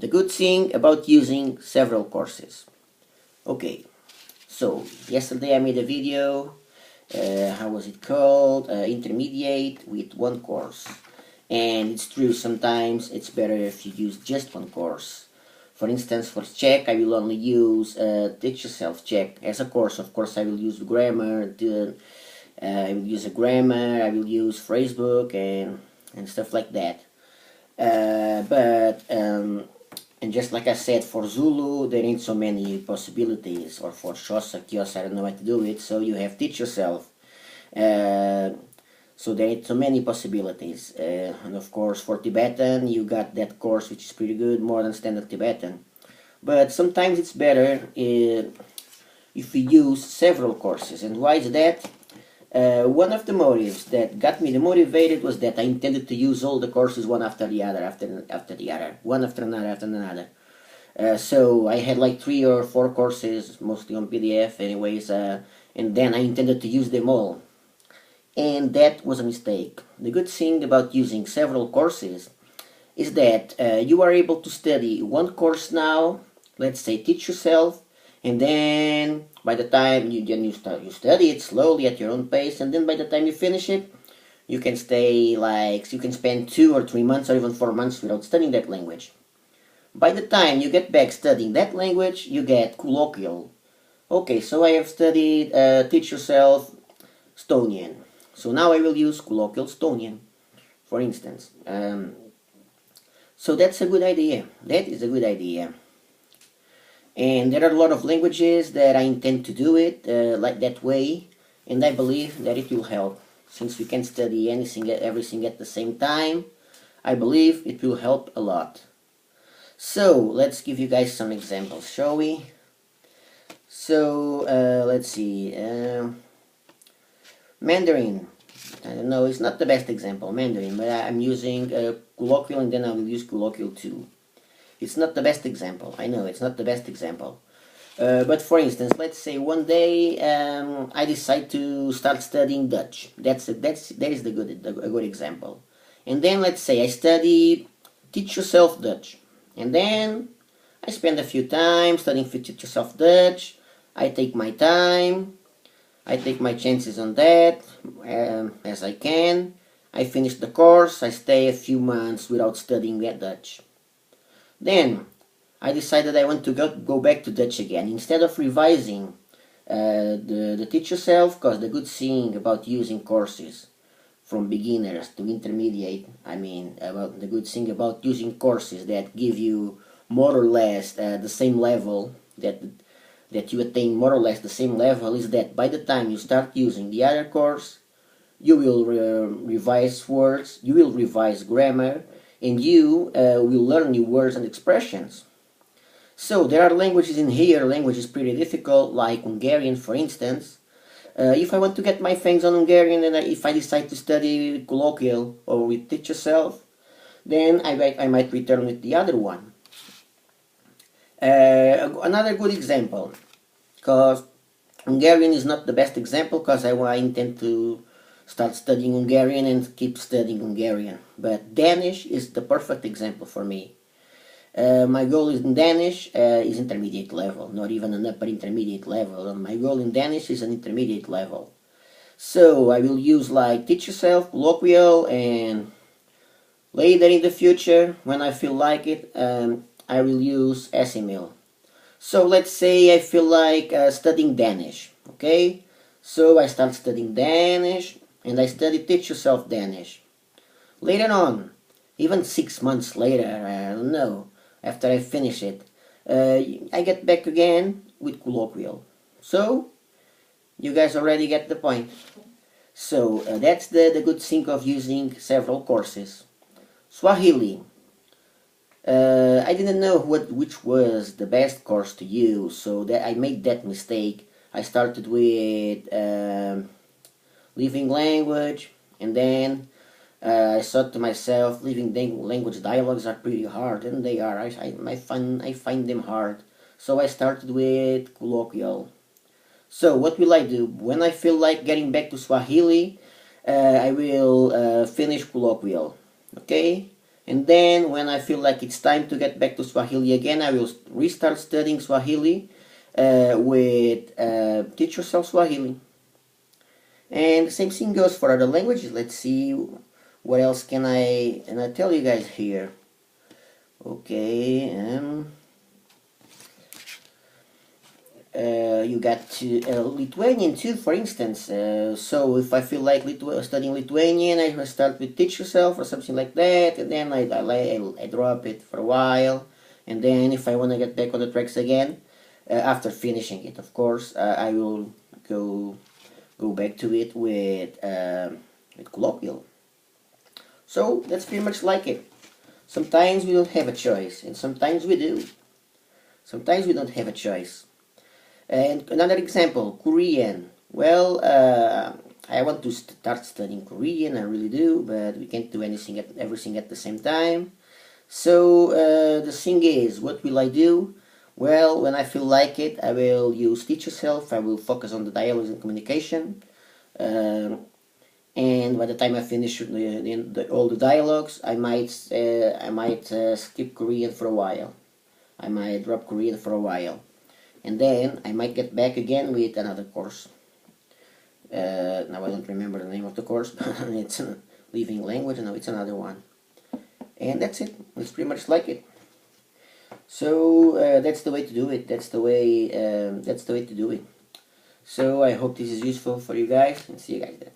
The good thing about using several courses. Okay, so yesterday I made a video, how was it called? Intermediate with one course. And it's true, sometimes it's better if you use just one course. For instance, for Czech, I will only use Teach Yourself Czech as a course. Of course, I will use grammar, I will use a grammar, I will use phrasebook and stuff like that. And just like I said, for Zulu, there ain't so many possibilities, or for Xhosa, Kiosa, I don't know how to do it, so you have Teach Yourself. So there ain't so many possibilities. And of course, for Tibetan, you got that course which is pretty good, more than standard Tibetan. But sometimes it's better if we use several courses. And why is that? One of the motives that got me motivated was that I intended to use all the courses one after the other, after the other, one after another. So I had like 3 or 4 courses, mostly on PDF anyways, and then I intended to use them all. And that was a mistake. The good thing about using several courses is that you are able to study one course now, let's say Teach Yourself, and then by the time you study it slowly at your own pace, and then by the time you finish it, you can you can spend 2 or 3 months or even 4 months without studying that language. By the time you get back studying that language, you get colloquial. Okay, so I have studied Teach Yourself Estonian. So now I will use colloquial Estonian, for instance. So that's a good idea. That is a good idea. And there are a lot of languages that I intend to do it like that way, and I believe that it will help. Since we can study everything at the same time, I believe it will help a lot. So let's give you guys some examples, shall we? So let's see. Mandarin. I don't know, it's not the best example, Mandarin, but I'm using colloquial, and then I will use colloquial too. It's not the best example. I know it's not the best example. But for instance, let's say one day I decide to start studying Dutch. That is a good example. And then let's say I study Teach Yourself Dutch. And then I spend a few time studying Teach Yourself Dutch. I take my time. I take my chances on that as I can. I finish the course. I stay a few months without studying that Dutch. Then I decided I want to go back to Dutch again. Instead of revising the Teach Yourself, because the good thing about using courses from beginners to intermediate, about the good thing about using courses that give you more or less the same level, that you attain more or less the same level, is that by the time you start using the other course, you will revise words, you will revise grammar, and you will learn new words and expressions. So there are languages in here, languages pretty difficult, like Hungarian, for instance. If I want to get my fangs on Hungarian, and if I decide to study colloquial or with Teach Yourself, then I might return with the other one. Another good example, because Hungarian is not the best example, because I intend to start studying Hungarian and keep studying Hungarian. But Danish is the perfect example for me. My goal in Danish is intermediate level, not even an upper intermediate level. My goal in Danish is an intermediate level. So I will use like Teach Yourself, colloquial, and later in the future, when I feel like it, I will use SML. So let's say I feel like studying Danish, okay? So I start studying Danish, and I study Teach Yourself Danish. Later on, even 6 months later, I don't know, after I finish it, I get back again with colloquial. So, you guys already get the point. So, that's the good thing of using several courses. Swahili. I didn't know which was the best course to use, so that I made that mistake. I started with living language, and then I thought to myself, living language dialogues are pretty hard, and they are. I find them hard. So I started with colloquial. So what will I do? When I feel like getting back to Swahili, I will finish colloquial. Okay? And then when I feel like it's time to get back to Swahili again, I will restart studying Swahili with Teach Yourself Swahili. And the same thing goes for other languages. Let's see what else can I tell you guys here. Okay, you got Lithuanian too, for instance. So if I feel like studying Lithuanian, I start with Teach Yourself or something like that, and then I drop it for a while, and then if I want to get back on the tracks again, after finishing it, of course, I will go back to it with colloquial. So that's pretty much like it. Sometimes we don't have a choice, and sometimes we do. Sometimes we don't have a choice. And another example, Korean. Well, I want to start studying Korean, I really do, but we can't do everything at the same time. So the thing is, what will I do? Well, when I feel like it, I will use Teach Yourself. I will focus on the dialogues and communication. And by the time I finish all the dialogues, I might skip Korean for a while. I might drop Korean for a while. And then I might get back again with another course. Now I don't remember the name of the course, but it's a living language. No, it's another one. And that's it. It's pretty much like it. So that's the way to do it. That's the way to do it. So I hope this is useful for you guys, and see you guys there.